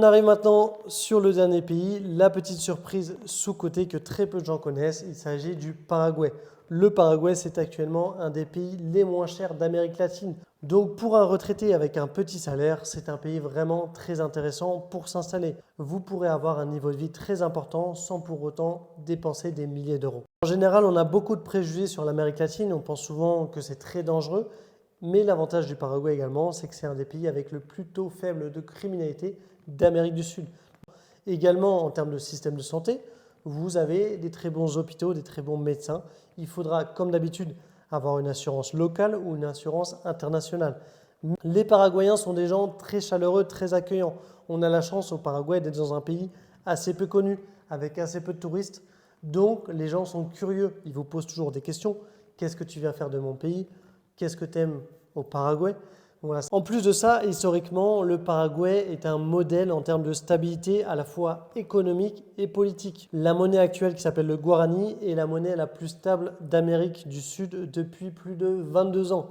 On arrive maintenant sur le dernier pays, la petite surprise sous-cotée que très peu de gens connaissent, il s'agit du Paraguay. Le Paraguay, c'est actuellement un des pays les moins chers d'Amérique latine. Donc pour un retraité avec un petit salaire, c'est un pays vraiment très intéressant pour s'installer. Vous pourrez avoir un niveau de vie très important sans pour autant dépenser des milliers d'euros. En général, on a beaucoup de préjugés sur l'Amérique latine, on pense souvent que c'est très dangereux, mais l'avantage du Paraguay également, c'est que c'est un des pays avec le plus taux faible de criminalité d'Amérique du Sud. Également, en termes de système de santé, vous avez des très bons hôpitaux, des très bons médecins. Il faudra, comme d'habitude, avoir une assurance locale ou une assurance internationale. Les Paraguayens sont des gens très chaleureux, très accueillants. On a la chance au Paraguay d'être dans un pays assez peu connu, avec assez peu de touristes. Donc, les gens sont curieux. Ils vous posent toujours des questions. Qu'est-ce que tu viens faire de mon pays? Qu'est-ce que tu aimes au Paraguay? Voilà. En plus de ça, historiquement, le Paraguay est un modèle en termes de stabilité à la fois économique et politique. La monnaie actuelle qui s'appelle le Guarani est la monnaie la plus stable d'Amérique du Sud depuis plus de 22 ans.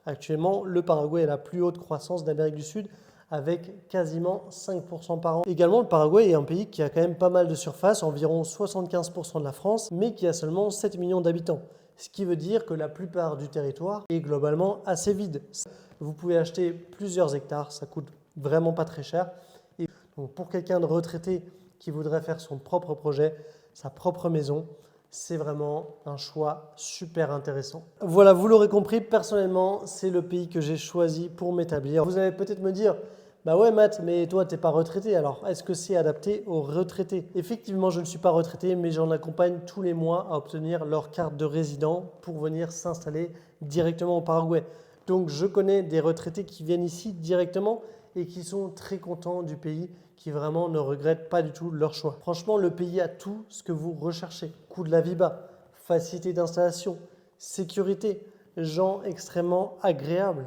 Actuellement, le Paraguay est la plus haute croissance d'Amérique du Sud avec quasiment 5% par an. Également, le Paraguay est un pays qui a quand même pas mal de surface, environ 75% de la France, mais qui a seulement 7 millions d'habitants. Ce qui veut dire que la plupart du territoire est globalement assez vide. Vous pouvez acheter plusieurs hectares, ça coûte vraiment pas très cher. Et donc pour quelqu'un de retraité qui voudrait faire son propre projet, sa propre maison, c'est vraiment un choix super intéressant. Voilà, vous l'aurez compris, personnellement, c'est le pays que j'ai choisi pour m'établir. Vous allez peut-être me dire, bah ouais Matt, mais toi t'es pas retraité, alors est-ce que c'est adapté aux retraités? Effectivement, je ne suis pas retraité, mais j'en accompagne tous les mois à obtenir leur carte de résident pour venir s'installer directement au Paraguay. Donc je connais des retraités qui viennent ici directement et qui sont très contents du pays, qui vraiment ne regrettent pas du tout leur choix. Franchement, le pays a tout ce que vous recherchez. Coût de la vie bas, facilité d'installation, sécurité, gens extrêmement agréables.